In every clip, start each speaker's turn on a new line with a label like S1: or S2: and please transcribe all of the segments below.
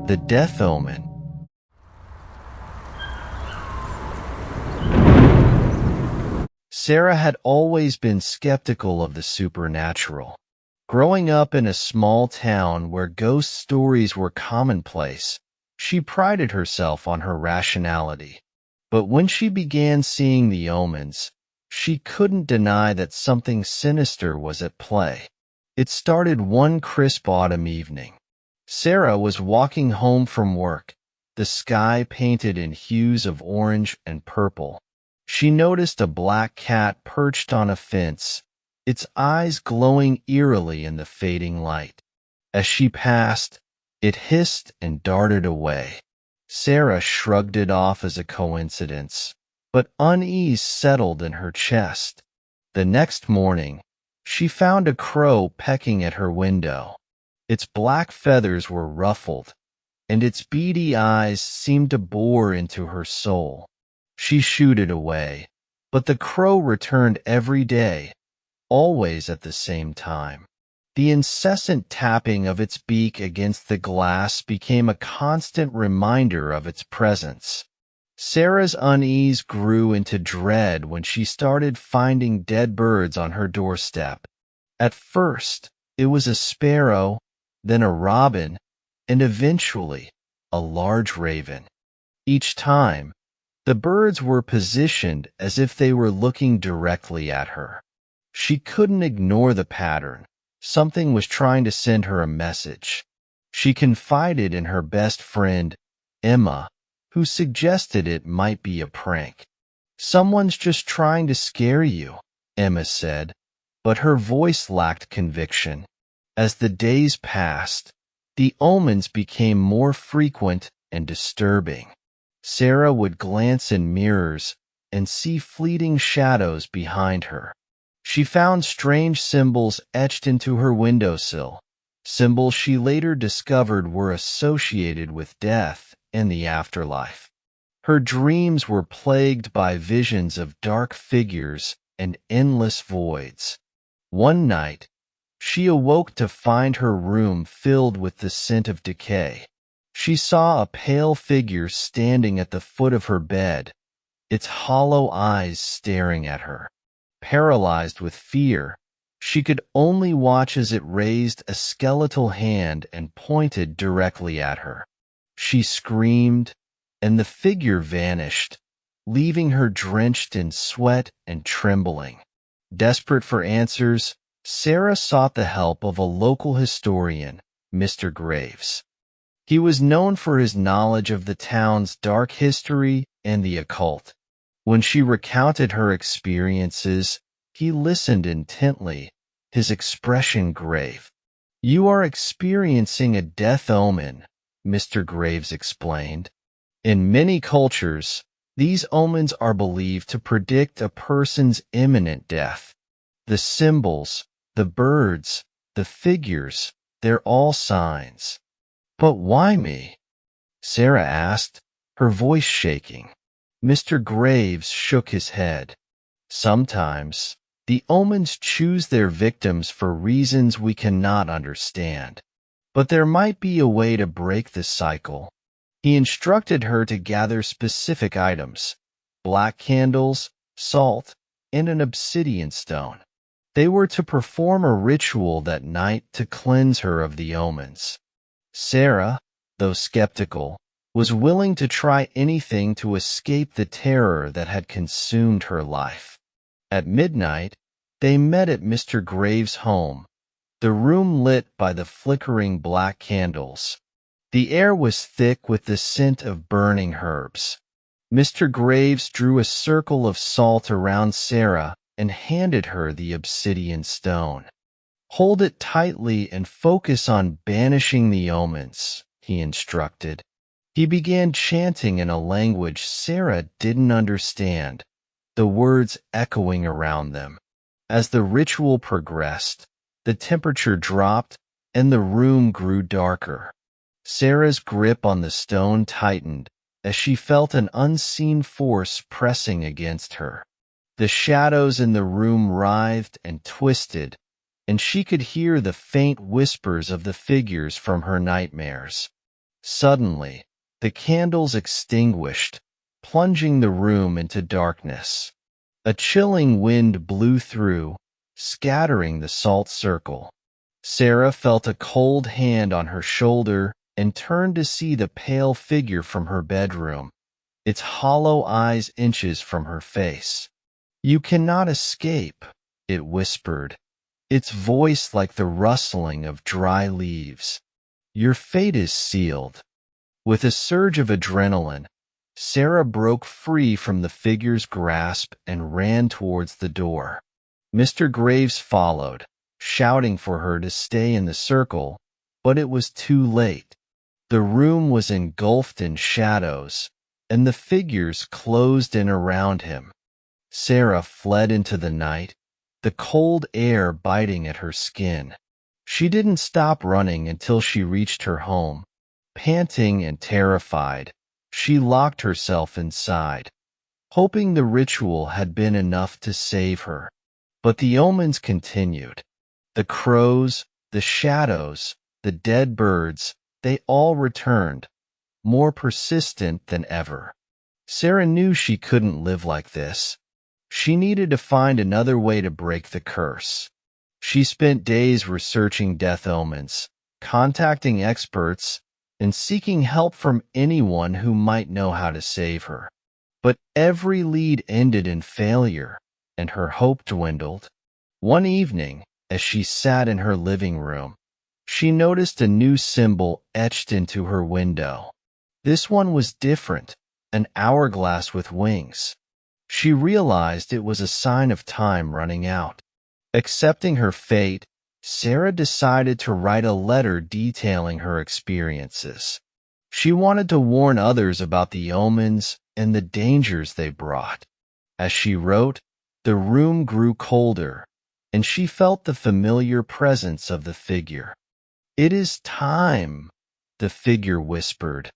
S1: The Death Omen. Sarah had always been skeptical of the supernatural. Growing up in a small town where ghost stories were commonplace, she prided herself on her rationality. But when she began seeing the omens, she couldn't deny that something sinister was at play. It started one crisp autumn evening. Sarah was walking home from work, the sky painted in hues of orange and purple. She noticed a black cat perched on a fence, its eyes glowing eerily in the fading light. As she passed, it hissed and darted away. Sarah shrugged it off as a coincidence, but unease settled in her chest. The next morning, she found a crow pecking at her window. Its black feathers were ruffled, and its beady eyes seemed to bore into her soul. She shooed it away, but the crow returned every day, always at the same time. The incessant tapping of its beak against the glass became a constant reminder of its presence. Sarah's unease grew into dread when she started finding dead birds on her doorstep. At first, it was a sparrow, then a robin, and eventually, a large raven. Each time, the birds were positioned as if they were looking directly at her. She couldn't ignore the pattern. Something was trying to send her a message. She confided in her best friend, Emma, who suggested it might be a prank. "Someone's just trying to scare you," Emma said, but her voice lacked conviction. As the days passed, the omens became more frequent and disturbing. Sarah would glance in mirrors and see fleeting shadows behind her. She found strange symbols etched into her windowsill, symbols she later discovered were associated with death and the afterlife. Her dreams were plagued by visions of dark figures and endless voids. One night, she awoke to find her room filled with the scent of decay. She saw a pale figure standing at the foot of her bed, its hollow eyes staring at her. Paralyzed with fear, she could only watch as it raised a skeletal hand and pointed directly at her. She screamed, and the figure vanished, leaving her drenched in sweat and trembling. Desperate for answers, Sarah sought the help of a local historian, Mr. Graves. He was known for his knowledge of the town's dark history and the occult. When she recounted her experiences, he listened intently, his expression grave. "You are experiencing a death omen," Mr. Graves explained. "In many cultures, these omens are believed to predict a person's imminent death. The symbols, the birds, the figures, they're all signs." "But why me?" Sarah asked, her voice shaking. Mr. Graves shook his head. "Sometimes, the omens choose their victims for reasons we cannot understand. But there might be a way to break the cycle." He instructed her to gather specific items: black candles, salt, and an obsidian stone. They were to perform a ritual that night to cleanse her of the omens. Sarah, though skeptical, was willing to try anything to escape the terror that had consumed her life. At midnight, they met at Mr. Graves' home, the room lit by the flickering black candles. The air was thick with the scent of burning herbs. Mr. Graves drew a circle of salt around Sarah and handed her the obsidian stone. "Hold it tightly and focus on banishing the omens," he instructed. He began chanting in a language Sarah didn't understand, the words echoing around them. As the ritual progressed, the temperature dropped and the room grew darker. Sarah's grip on the stone tightened as she felt an unseen force pressing against her. The shadows in the room writhed and twisted, and she could hear the faint whispers of the figures from her nightmares. Suddenly, the candles extinguished, plunging the room into darkness. A chilling wind blew through, scattering the salt circle. Sarah felt a cold hand on her shoulder and turned to see the pale figure from her bedroom, its hollow eyes inches from her face. "You cannot escape," it whispered, its voice like the rustling of dry leaves. "Your fate is sealed." With a surge of adrenaline, Sarah broke free from the figure's grasp and ran towards the door. Mr. Graves followed, shouting for her to stay in the circle, but it was too late. The room was engulfed in shadows, and the figures closed in around him. Sarah fled into the night, the cold air biting at her skin. She didn't stop running until she reached her home. Panting and terrified, she locked herself inside, hoping the ritual had been enough to save her. But the omens continued. The crows, the shadows, the dead birds, they all returned, more persistent than ever. Sarah knew she couldn't live like this. She needed to find another way to break the curse. She spent days researching death omens, contacting experts, and seeking help from anyone who might know how to save her. But every lead ended in failure, and her hope dwindled. One evening, as she sat in her living room, she noticed a new symbol etched into her window. This one was different, an hourglass with wings. She realized it was a sign of time running out. Accepting her fate, Sarah decided to write a letter detailing her experiences. She wanted to warn others about the omens and the dangers they brought. As she wrote, the room grew colder, and she felt the familiar presence of the figure. "It is time," the figure whispered,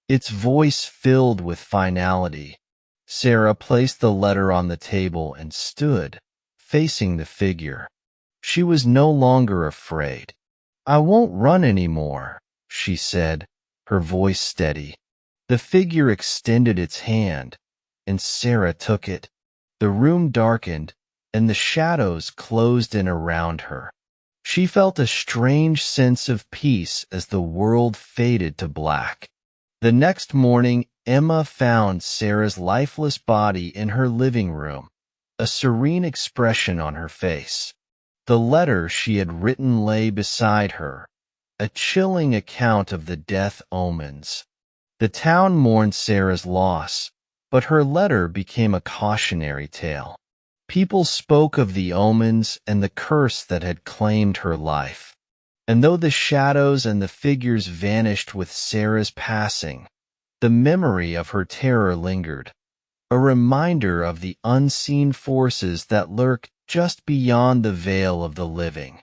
S1: its voice filled with finality. Sarah placed the letter on the table and stood, facing the figure. She was no longer afraid. "I won't run anymore," she said, her voice steady. The figure extended its hand, and Sarah took it. The room darkened, and the shadows closed in around her. She felt a strange sense of peace as the world faded to black. The next morning, Emma found Sarah's lifeless body in her living room, a serene expression on her face. The letter she had written lay beside her, a chilling account of the death omens. The town mourned Sarah's loss, but her letter became a cautionary tale. People spoke of the omens and the curse that had claimed her life. And though the shadows and the figures vanished with Sarah's passing, the memory of her terror lingered, a reminder of the unseen forces that lurk just beyond the veil of the living.